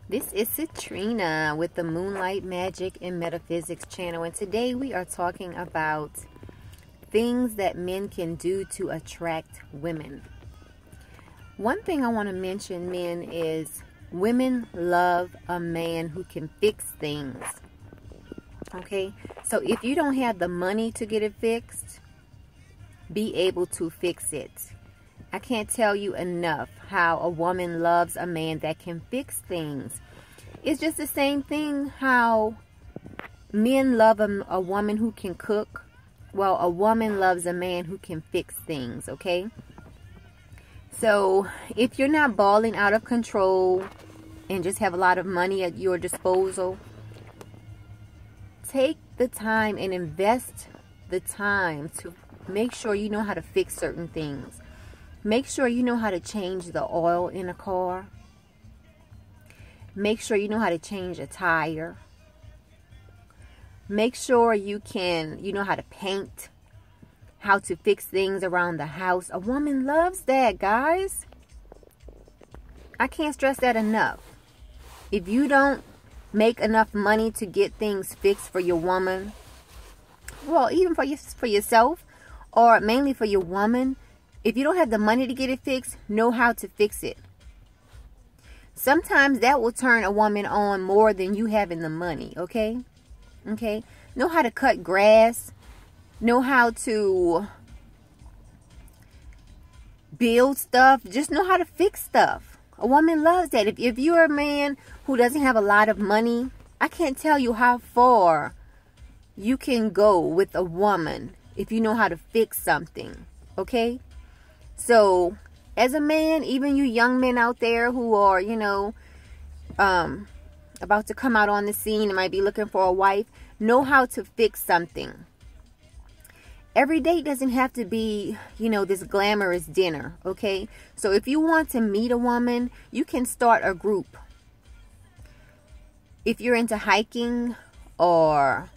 This is Citrina with the Moonlight Magic and Metaphysics channel, and today we are talking about things that men can do to attract women. One thing I want to mention, men, is women love a man who can fix things. Okay, so if you don't have the money to get it fixed, be able to fix it. I can't tell you enough how a woman loves a man that can fix things. It's just the same thing how men love a woman who can cook. Well, a woman loves a man who can fix things, okay? So if you're not balling out of control and just have a lot of money at your disposal, take the time and invest the time to make sure you know how to fix certain things. Make sure you know how to change the oil in a car. Make sure you know how to change a tire. Make sure you know how to paint, how to fix things around the house. A woman loves that, guys. I can't stress that enough. If you don't make enough money to get things fixed for your woman, well, even for yourself, or mainly for your woman, if you don't have the money to get it fixed, know how to fix it. Sometimes that will turn a woman on more than you having the money, okay? Okay? Know how to cut grass. Know how to build stuff. Just know how to fix stuff. A woman loves that. If you're a man who doesn't have a lot of money, I can't tell you how far you can go with a woman if you know how to fix something, okay? So, as a man, even you young men out there who are, about to come out on the scene and might be looking for a wife, know how to fix something. Every date doesn't have to be, this glamorous dinner, okay? So, if you want to meet a woman, you can start a group. If you're into hiking or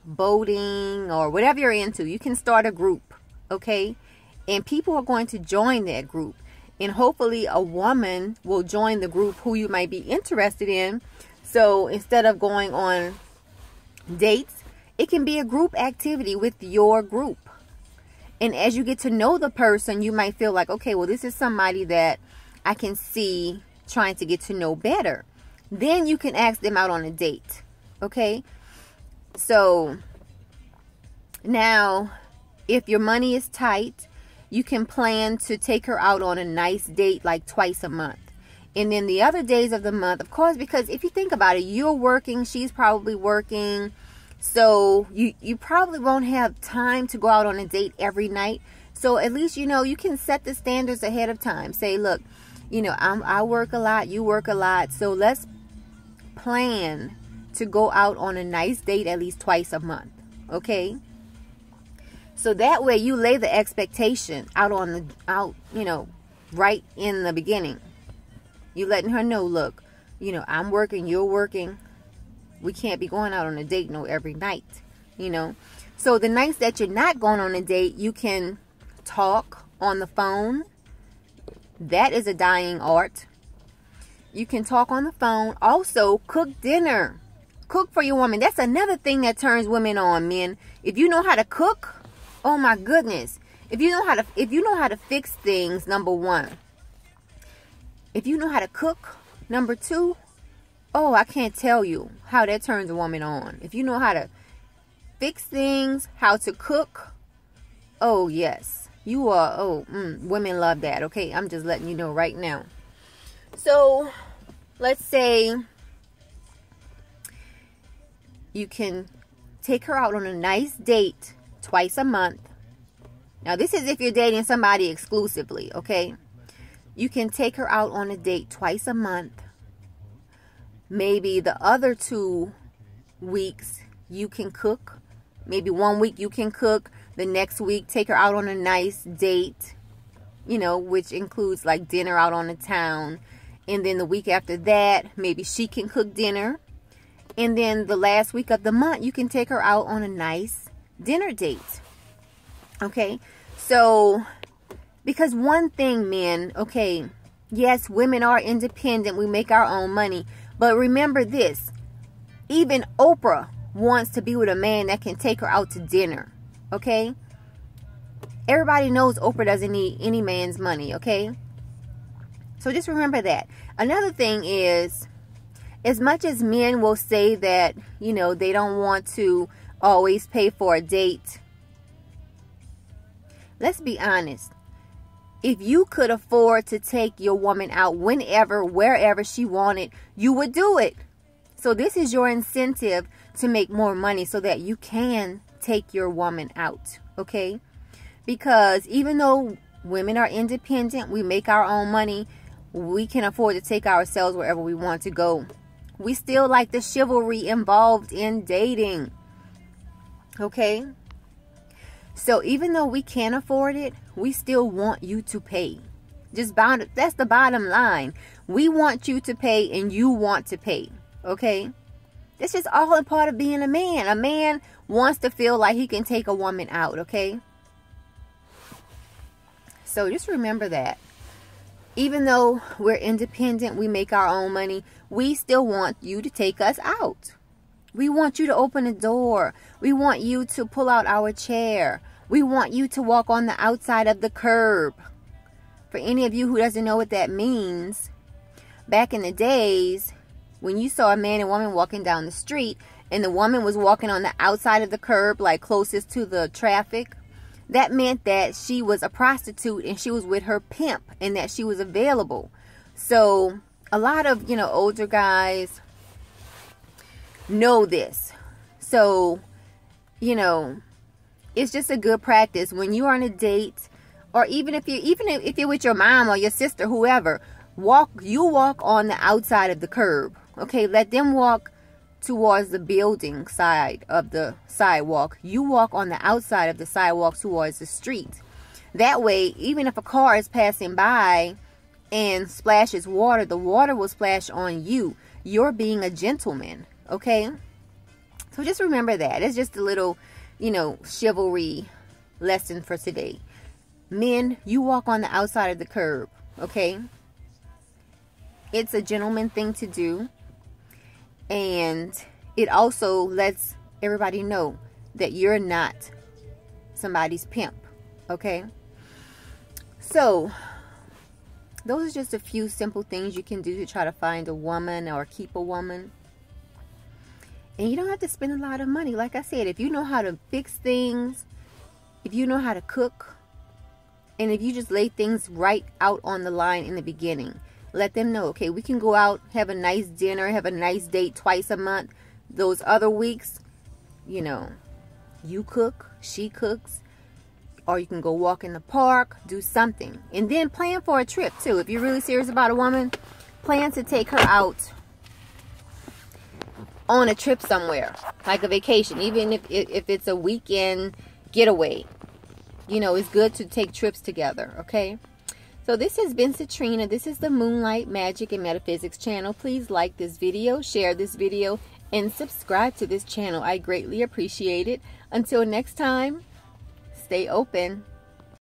boating or whatever you're into, you can start a group. Okay, and people are going to join that group, and hopefully a woman will join the group who you might be interested in. So instead of going on dates, it can be a group activity with your group. And as you get to know the person, you might feel like, okay, well, this is somebody that I can see trying to get to know better. Then you can ask them out on a date. Okay, so now, if your money is tight, you can plan to take her out on a nice date like twice a month. And then the other days of the month, of course, because if you think about it, you're working, she's probably working. So you probably won't have time to go out on a date every night. So at least, you can set the standards ahead of time. Say, look, I work a lot, you work a lot. So let's plan to go out on a nice date at least twice a month. Okay? So that way you lay the expectation out, right in the beginning. You letting her know, look, I'm working, you're working. We can't be going out on a date every night, So the nights that you're not going on a date, you can talk on the phone. That is a dying art. You can talk on the phone. Also, cook dinner. Cook for your woman. That's another thing that turns women on, men. If you know how to cook, oh my goodness. If you know how to fix things, number one. If you know how to cook, number two, oh, I can't tell you how that turns a woman on. If you know how to fix things, how to cook, oh yes. You are, women love that, okay? I'm just letting you know right now. So, let's say you can take her out on a nice date twice a month. Now, this is if you're dating somebody exclusively, okay? You can take her out on a date twice a month. Maybe the other 2 weeks you can cook. Maybe 1 week you can cook. The next week, take her out on a nice date, which includes like dinner out on the town. And then the week after that, maybe she can cook dinner. And then the last week of the month, you can take her out on a nice dinner date. Okay, so because one thing, men, okay, Yes, women are independent. We make our own money. But remember this. Even Oprah wants to be with a man that can take her out to dinner. Okay? Everybody knows Oprah doesn't need any man's money. Okay? So just remember that. Another thing is, as much as men will say that, you know, they don't want to always pay for a date, let's be honest. If you could afford to take your woman out whenever, wherever she wanted, you would do it. So this is your incentive to make more money so that you can take your woman out, okay? Because even though women are independent, we make our own money, we can afford to take ourselves wherever we want to go. We still like the chivalry involved in dating, okay? So even though we can't afford it, we still want you to pay. That's the bottom line. We want you to pay and you want to pay. Okay? That's just all a part of being a man. A man wants to feel like he can take a woman out. Okay? So just remember that. Even though we're independent, we make our own money, we still want you to take us out. We want you to open the door. We want you to pull out our chair. We want you to walk on the outside of the curb. For any of you who doesn't know what that means, back in the days, when you saw a man and woman walking down the street, and the woman was walking on the outside of the curb, like closest to the traffic, that meant that she was a prostitute and she was with her pimp and that she was available. So a lot of, you know, older guys know this. So, you know, it's just a good practice when you are on a date, or even if you're with your mom or your sister, whoever, you walk on the outside of the curb. Okay, let them walk towards the building side of the sidewalk. You walk on the outside of the sidewalk towards the street. That way, even if a car is passing by and splashes water, the water will splash on you. You're being a gentleman. Okay? So just remember that. It's just a little, you know, chivalry lesson for today. Men, you walk on the outside of the curb. Okay? It's a gentleman thing to do. And it also lets everybody know that you're not somebody's pimp. Okay? So, those are just a few simple things you can do to try to find a woman or keep a woman. And you don't have to spend a lot of money. Like I said, if you know how to fix things, if you know how to cook, and if you just lay things right out on the line in the beginning, let them know, okay, we can go out, have a nice dinner, have a nice date twice a month. Those other weeks, you know, you cook, she cooks, or you can go walk in the park, do something. And then plan for a trip too. If you're really serious about a woman, plan to take her out on a trip somewhere, like a vacation, even if it's a weekend getaway. You know, it's good to take trips together, okay? So this has been Citrina. This is the Moonlight Magic and Metaphysics channel. Please like this video, share this video, and subscribe to this channel. I greatly appreciate it. Until next time, stay open.